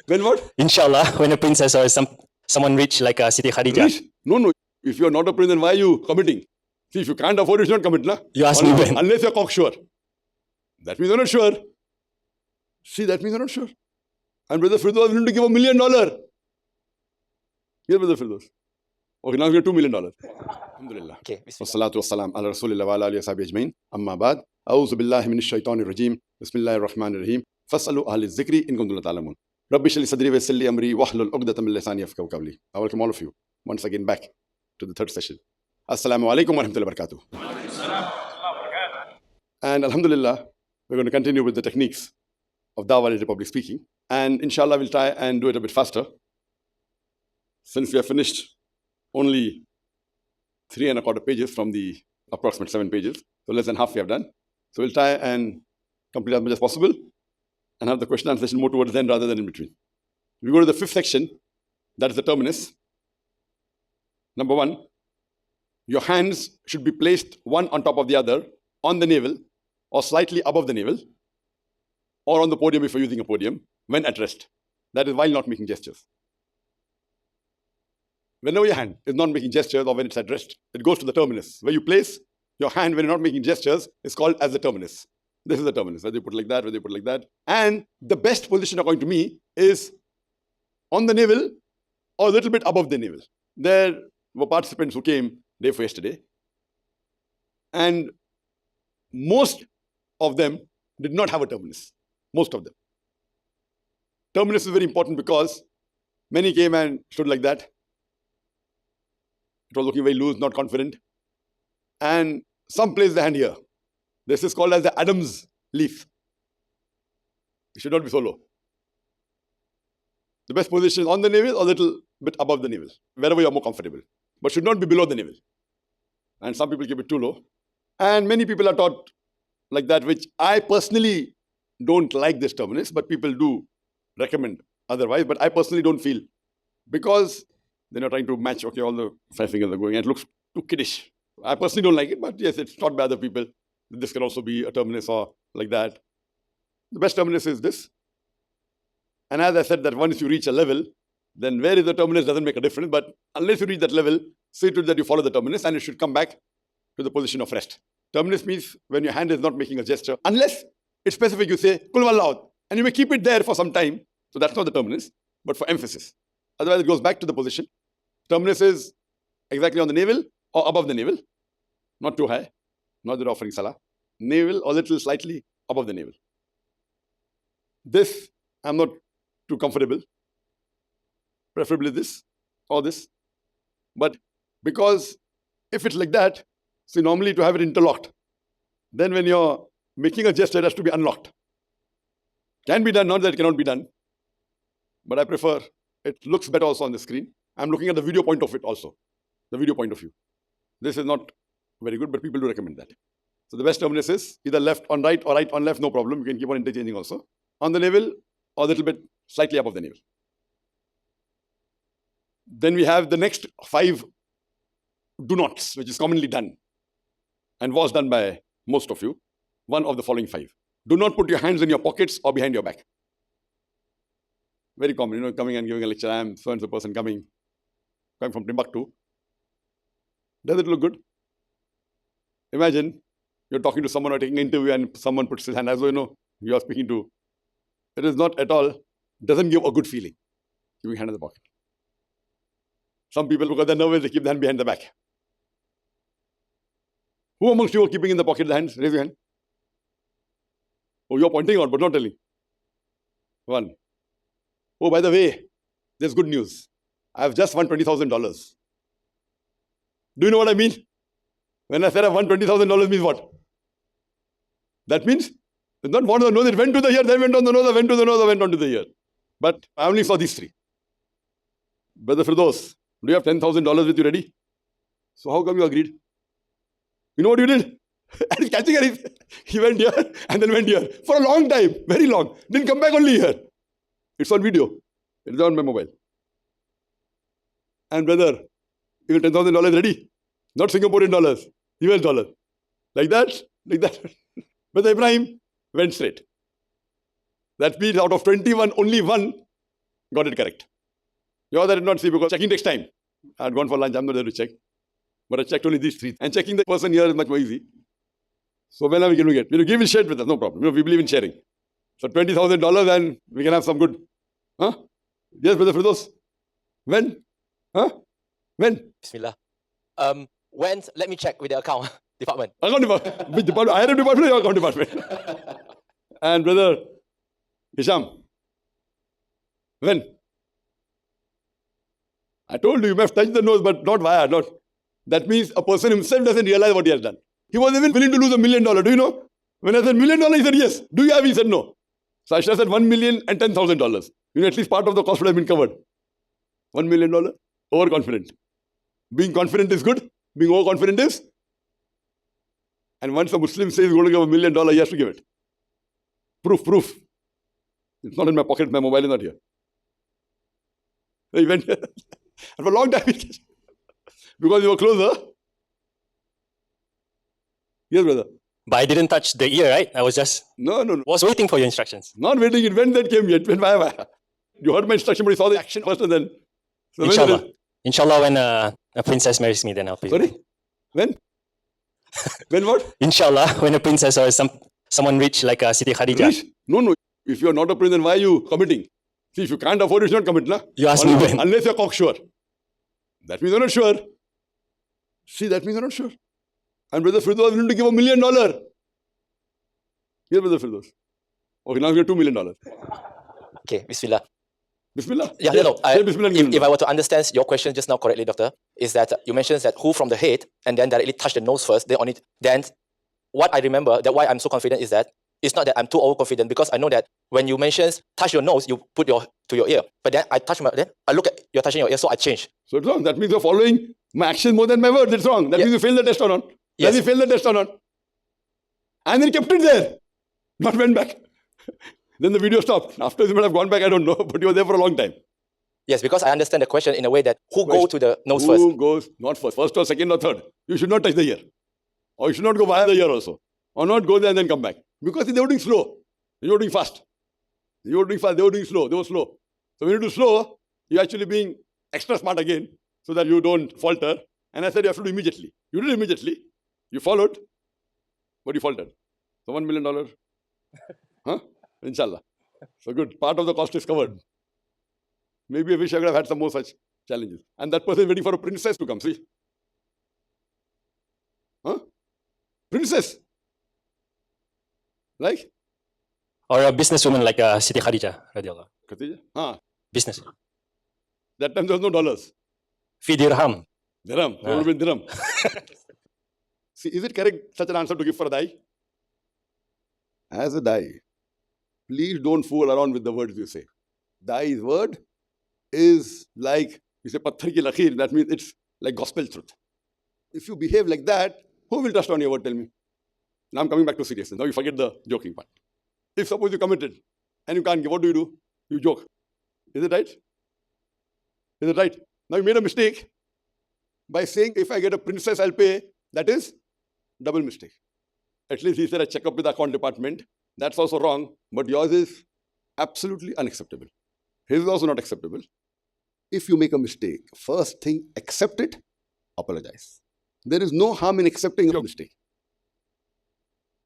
When what? Inshallah, when a princess or someone rich like Siti Khadija. Rich? No. If you are not a prince, then why are you committing? See, if you can't afford it, you should not commit, na? You ask me when. Unless you're cocksure. That means you're not sure. See, that means you're not sure. And Brother Firdaus is willing to give $1 million. Here, Brother Firdaus. Okay, now we have $2 million. Alhamdulillah. Okay, bismillah. Wassalatu wassalam ala rasulillah wa ala alihi wa sahbihi ajmain. Amma ba'd. A'udhu billahi minash shaitanir rajim. Bismillahir rahmanir rahim. Fas'alu ahli dhikri in kuntum la ta'lamun. Rabbi shrah li sadri wa yassir li amri wahlul 'uqdatam min lisani yafqahu qawli. I welcome all of you once again back to the third session. Assalamu alaikum wa rahmatullahi wa barakatuh. And alhamdulillah, we're going to continue with the techniques of Dawah related public speaking. And inshallah, we'll try and do it a bit faster. Since we have finished only 3¼ pages from the approximate 7 pages, so less than half we have done. So we'll try and complete as much as possible and have the question and answer session more towards the end rather than in between. We go to the 5th section, that is the terminus. Number 1, your hands should be placed one on top of the other on the navel or slightly above the navel or on the podium if you're using a podium when at rest. That is while not making gestures. Whenever your hand is not making gestures or when it's at rest, it goes to the terminus. Where you place your hand when you're not making gestures is called as the terminus. This is the terminus, whether you put it like that, whether you put it like that. And the best position according to me is on the navel or a little bit above the navel. There were participants who came day for yesterday, and most of them did not have a terminus. Most of them. Terminus is very important because many came and stood like that. It was looking very loose, not confident. And some placed the hand here. This is called as the Adam's leaf. It should not be so low. The best position is on the navel or a little bit above the navel, wherever you are more comfortable. But should not be below the navel. And some people keep it too low. And many people are taught like that, which I personally don't like this terminus, but people do recommend otherwise. But I personally don't feel, because they're not trying to match, okay, all the 5 fingers are going, and it looks too kiddish. I personally don't like it, but yes, it's taught by other people. This can also be a terminus or like that. The best terminus is this. And as I said, that once you reach a level, then where is the terminus doesn't make a difference. But unless you reach that level, see to it that you follow the terminus and it should come back to the position of rest. Terminus means when your hand is not making a gesture, unless it's specific, you say, Kul Wallahu, and you may keep it there for some time. So that's not the terminus, but for emphasis. Otherwise, it goes back to the position. Terminus is exactly on the navel or above the navel. Not too high, not that you're offering salah. Navel or little slightly above the navel. This, I'm not too comfortable. Preferably this or this. But because if it's like that, see, normally to have it interlocked. Then when you're making a gesture, it has to be unlocked. Can be done, not that it cannot be done. But I prefer, it looks better also on the screen. I'm looking at the video point of it also. The video point of view. This is not very good, but people do recommend that. So the best terminus is either left on right or right on left, no problem. You can keep on interchanging also. On the navel or a little bit slightly above the navel. Then we have the next 5 do nots, which is commonly done and was done by most of you. One of the following 5. Do not put your hands in your pockets or behind your back. Very common, coming and giving a lecture. I am so-and-so person coming from Timbuktu. Does it look good? Imagine you're talking to someone or taking an interview and someone puts his hand as though you are speaking to. It is not at all, doesn't give a good feeling. Giving hand in the pocket. Some people, because they're nervous, they keep the hand behind the back. Who amongst you are keeping in the pocket the hands? Raise your hand. Oh, you're pointing out, but not telling. 1. Oh, by the way, there's good news. I have just won $20,000. Do you know what I mean? When I said I won $20,000 means what? That means it's not one of the nose, it went to the ear, then went on the nose, went to the nose, went on to the ear. But I only saw these 3. Brother Firdaus, do you have $10,000 with you ready? So how come you agreed? You know what you did? And he's catching it. He went here and then went here. For a long time. Very long. Didn't come back only here. It's on video. It's on my mobile. And brother, even $10,000 ready? Not Singaporean dollars. US dollars. Like that? Like that. Brother Ibrahim went straight. That means out of 21, only 1 got it correct. Yours I did not see because checking takes time. I had gone for lunch, I'm not there to check. But I checked only these three. And checking the person here is much more easy. So when are we going to get? Give and share with us, no problem. We believe in sharing. So $20,000 and we can have some good. Huh? Yes, Brother Firdaus. When? Huh? When? Bismillah. When? Let me check with the account department. Account department. Which department? IRM department or account department? And Brother Hisham. When? I told you, you may have touched the nose, but not via. Not. That means a person himself doesn't realize what he has done. He was even willing to lose $1 million. Do you know? When I said $1 million, he said yes. Do you have? He said no. So I should have said $1 million and $10,000. At least part of the cost would have been covered. $1 million. Overconfident. Being confident is good. Being overconfident is. And once a Muslim says he's going to give $1 million, he has to give it. Proof. It's not in my pocket. My mobile is not here. So he went and for a long time, because you were closer. Yes, brother. But I didn't touch the ear, right? I was just No. was waiting for your instructions. Not waiting. It went, that came yet. Went via. You heard my instruction, but you saw the action first and then. So Inshallah. Inshallah, when a princess marries me, then I'll pay. Sorry? When? When what? Inshallah, when a princess or someone rich like Siti Khadija. Rich? No. If you are not a prince, then why are you committing? See, if you can't afford it, you should not commit. Na? You ask me when. Unless you're cocksure. That means you're not sure. See, that means you're not sure. And Brother Firdaus was willing to give $1 million. Yes, Brother Firdaus. Okay, now we have $2 million. Okay, Bismillah. Bismillah? Yeah, Yes. no. Say Bismillah. If I were to understand your question just now correctly, Doctor, is that you mentioned that who from the head and then directly touch the nose first, then what I remember, that why I'm so confident is that it's not that I'm too overconfident, because I know that when you mention touch your nose, you put to your ear. But then I look at you're touching your ear, so I change. So it's wrong. That means you're following my actions more than my words. It's wrong. That means you failed the test or not. Yes. Does he fail the test or not? And then kept it there. Not went back. Then the video stopped. After he might have gone back, I don't know. But he was there for a long time. Yes, because I understand the question in a way that who go to the nose first? Who goes, not first or second or third. You should not touch the ear. Or you should not go via the ear also. Or not go there and then come back. Because they were doing slow. You were doing fast. You were doing fast. They were doing slow. They were slow. So when you do slow, you're actually being extra smart again so that you don't falter. And I said you have to do immediately. You did immediately. You followed. But you faltered. So $1 million. Huh? Inshallah. So good. Part of the cost is covered. Maybe I wish I could have had some more such challenges. And that person is waiting for a princess to come. See? Huh? Princess. Like? Or a businesswoman like Siti Khadija. Radiallahu. Khatija? Huh. Business. That time there was no dollars. Fi dirham. Dirham. It would have been dirham. See, is it correct such an answer to give for a dai? As a dai, please don't fool around with the words you say. Dai's word is like, you say, patthar ki lakhir, that means it's like gospel truth. If you behave like that, who will trust on your word, tell me? Now I'm coming back to seriousness. Now you forget the joking part. If suppose you committed and you can't give, what do? You joke. Is it right? Is it right? Now you made a mistake by saying, if I get a princess, I'll pay. That is double mistake. At least he said, I check up with the account department. That's also wrong. But yours is absolutely unacceptable. His is also not acceptable. If you make a mistake, first thing, accept it, apologize. There is no harm in accepting your mistake.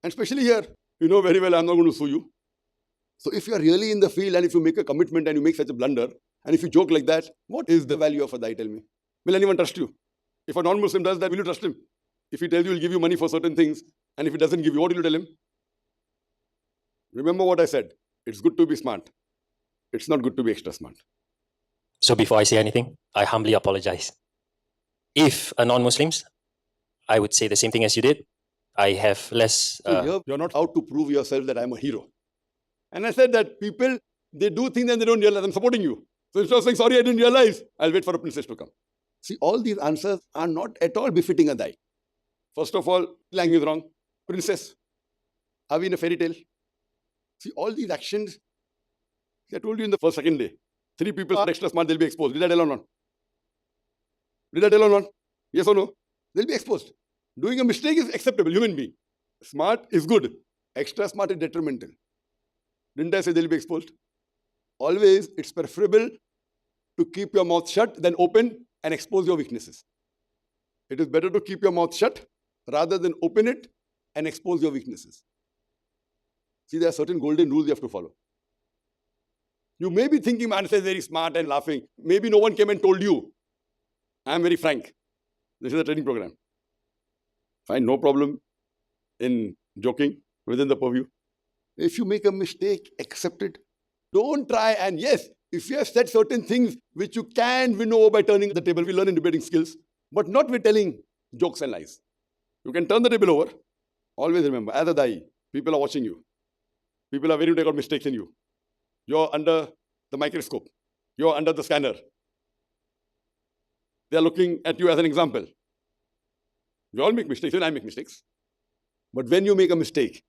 And especially here, you know very well I'm not going to sue you. So if you are really in the field and if you make a commitment and you make such a blunder, and if you joke like that, what is the value of a dai, tell me? Will anyone trust you? If a non-Muslim does that, will you trust him? If he tells you he'll give you money for certain things, and if he doesn't give you, what will you tell him? Remember what I said. It's good to be smart. It's not good to be extra smart. So before I say anything, I humbly apologize. If a non-Muslims, I would say the same thing as you did. I have less... You're not out to prove yourself that I'm a hero. And I said that people, they do things and they don't realize. I'm supporting you. So instead of saying, sorry, I didn't realize, I'll wait for a princess to come. See, all these answers are not at all befitting a dai. First of all, language is wrong. Princess. Are we in a fairy tale? See, all these actions, I told you in the second day, 3 people are extra smart, they'll be exposed. Did I tell or not? Did I tell or not? Yes or no? They'll be exposed. Doing a mistake is acceptable, human being. Smart is good. Extra smart is detrimental. Didn't I say they'll be exposed? Always, it's preferable to keep your mouth shut than open and expose your weaknesses. It is better to keep your mouth shut rather than open it and expose your weaknesses. See, there are certain golden rules you have to follow. You may be thinking, man, is very smart and laughing. Maybe no one came and told you. I am very frank. This is a training program. Fine, no problem in joking within the purview. If you make a mistake, accept it. Don't try. And yes, if you have said certain things which you can win over by turning the table, we learn in debating skills, but not with telling jokes and lies. You can turn the table over. Always remember, as a da'i, people are watching you. People are waiting to take out mistakes in you. You're under the microscope. You're under the scanner. They are looking at you as an example. We all make mistakes, and I make mistakes. But when you make a mistake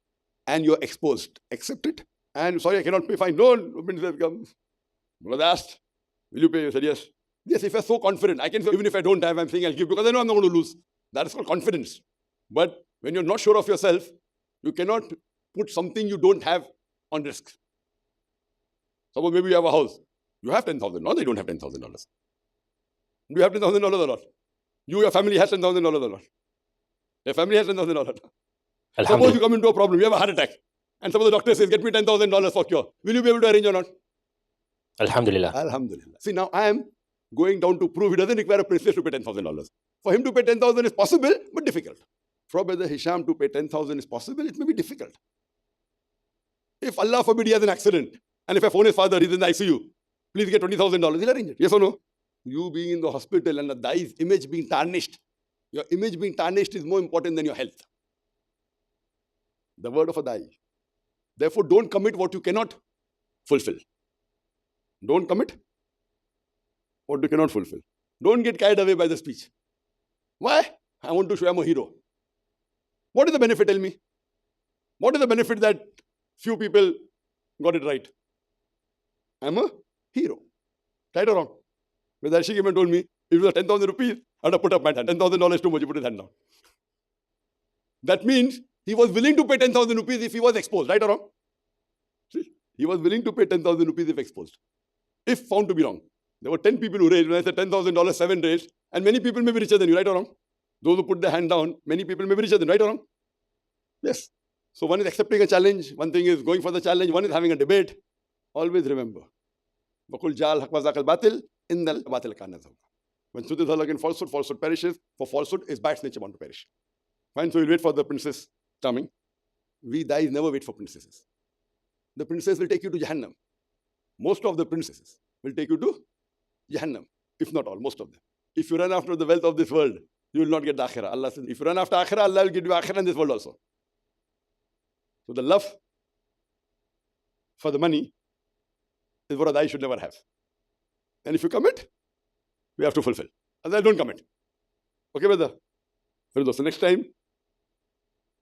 and you're exposed, accept it. And sorry, I cannot pay, fine. No, minister comes. Brother asked, will you pay? You said yes. Yes, if you're so confident, I can say, even if I don't have, I'm saying I'll give because I know I'm not going to lose. That is called confidence. But when you're not sure of yourself, you cannot put something you don't have on risk. Suppose maybe you have a house. You have $10,000. No, they don't have $10,000. Do you have $10,000 or not? Your family has $10,000 or not? Your family has $10,000. Suppose you come into a problem, you have a heart attack. And suppose the doctor says, get me $10,000 for cure. Will you be able to arrange or not? Alhamdulillah. Alhamdulillah. See, now I am going down to prove he doesn't require a princess to pay $10,000. For him to pay $10,000 is possible, but difficult. For Brother Hisham to pay $10,000 is possible, it may be difficult. If Allah forbid he has an accident, and if I phone his father, he's in the ICU, please get $20,000, he'll arrange it. Yes or no? You being in the hospital and the da'i's image being tarnished, your image being tarnished is more important than your health. The word of a da'i. Therefore, don't commit what you cannot fulfill. Don't commit what you cannot fulfill. Don't get carried away by the speech. Why? I want to show I'm a hero. What is the benefit? Tell me. What is the benefit that few people got it right? I'm a hero. Right or wrong? When Arshi came and told me, if it was 10,000 rupees, I'd have put up my hand. $10,000 too much, you put his hand down. That means he was willing to pay 10,000 rupees if he was exposed. Right or wrong? See? He was willing to pay 10,000 rupees if exposed. If found to be wrong. There were 10 people who raised. When I said $10,000, 7 raised. And many people may be richer than you. Right or wrong? Those who put their hand down, many people may be richer than you. Right or wrong? Yes. So one is accepting a challenge. One thing is going for the challenge. One is having a debate. Always remember. وَقُلْ جَعَلْ حَقْ وَزَاقَ الْبَاطِلِ إِنَّ الْبَاطِلَ كَانَ زَهُوقًا. When truth is held against falsehood, falsehood perishes. For falsehood is by its nature bound to perish. Fine, so we'll wait for the princess charming. We da'i's never wait for princesses. The princess will take you to Jahannam. Most of the princesses will take you to Jahannam. If not all, most of them. If you run after the wealth of this world, you will not get the akhirah. Allah says, if you run after akhirah, Allah will give you akhirah in this world also. So the love for the money is what a da'i should never have. And if you commit, we have to fulfill. Otherwise, don't commit. Okay, brother? So next time,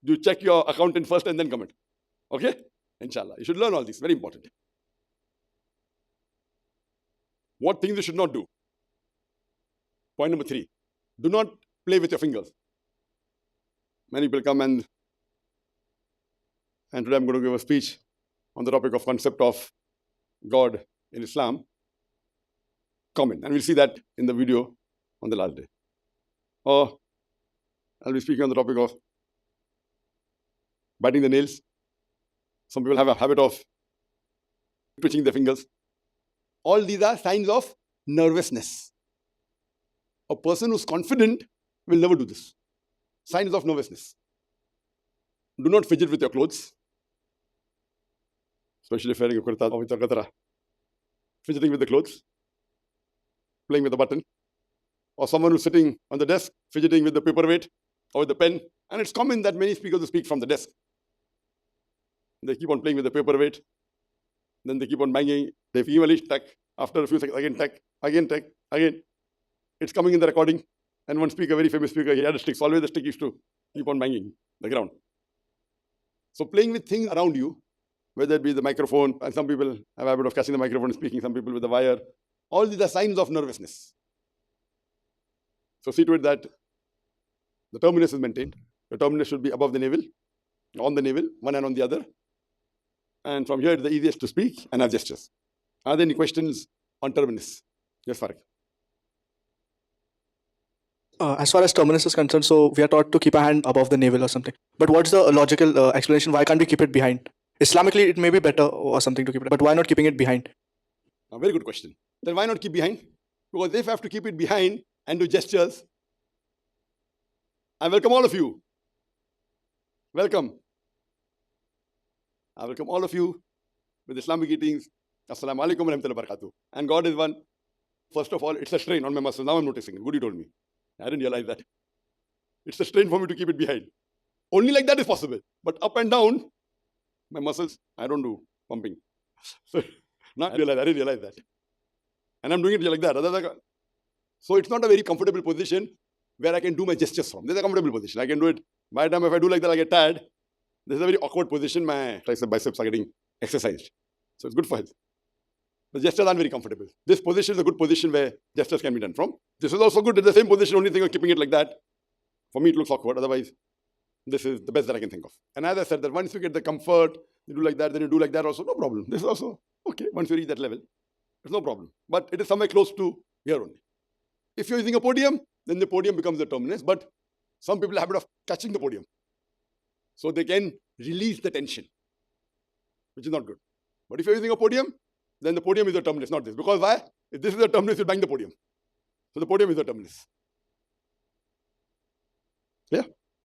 you check your accountant first and then commit. Okay? Inshallah. You should learn all this. Very important. What things you should not do? Point number 3. Do not play with your fingers. Many people come and today I'm going to give a speech on the topic of concept of God in Islam. Comment. And we'll see that in the video on the last day. Or I'll be speaking on the topic of biting the nails. Some people have a habit of twitching their fingers. All these are signs of nervousness. A person who's confident will never do this. Signs of nervousness. Do not fidget with your clothes. Especially if wearing a kurta or with a qatra. Fidgeting with the clothes. Playing with the button. Or someone who's sitting on the desk, fidgeting with the paperweight or with the pen. And it's common that many speakers speak from the desk. They keep on playing with the paperweight. Then they keep on banging. They eventually tack. After a few seconds, again tack, again. It's coming in the recording. And one speaker, very famous speaker, he had a stick. So always the stick used to keep on banging the ground. So playing with things around you, whether it be the microphone, and some people have a habit of catching the microphone and speaking, some people with the wire. All these are signs of nervousness. So see to it that the terminus is maintained. The terminus should be above the navel, on the navel, one hand on the other. And from here, it's the easiest to speak and have gestures. Are there any questions on terminus? Yes, Farid. As far as terminus is concerned, so we are taught to keep a hand above the navel or something. But what's the logical explanation? Why can't we keep it behind? Islamically, it may be better or something to keep it, but why not keeping it behind? A very good question. Then why not keep behind? Because if I have to keep it behind and do gestures, I welcome all of you. Welcome. I welcome all of you with Islamic greetings. Assalamu alaikum wa rahmatullahi wa barakatuh. And God is one. First of all, it's a strain on my muscles. Now I'm noticing it. Good you told me. I didn't realize that. It's a strain for me to keep it behind. Only like that is possible. But up and down, my muscles, I don't do pumping. So I didn't realize that. And I'm doing it like that. So it's not a very comfortable position where I can do my gestures from. This is a comfortable position. I can do it. By the time if I do like that, I get tired. This is a very awkward position. My biceps are getting exercised. So it's good for health. The gestures aren't very comfortable. This position is a good position where gestures can be done from. This is also good. It's the same position, only thing of keeping it like that. For me, it looks awkward. Otherwise, this is the best that I can think of. And as I said, that once you get the comfort, you do like that, then you do like that also, no problem. This is also okay. Once you reach that level, there's no problem. But it is somewhere close to here only. If you're using a podium, then the podium becomes the terminus. But some people have a habit of touching the podium. So they can release the tension, which is not good. But if you're using a podium, then the podium is the terminus, not this. Because why? If this is the terminus, you bang the podium. So the podium is the terminus. Yeah?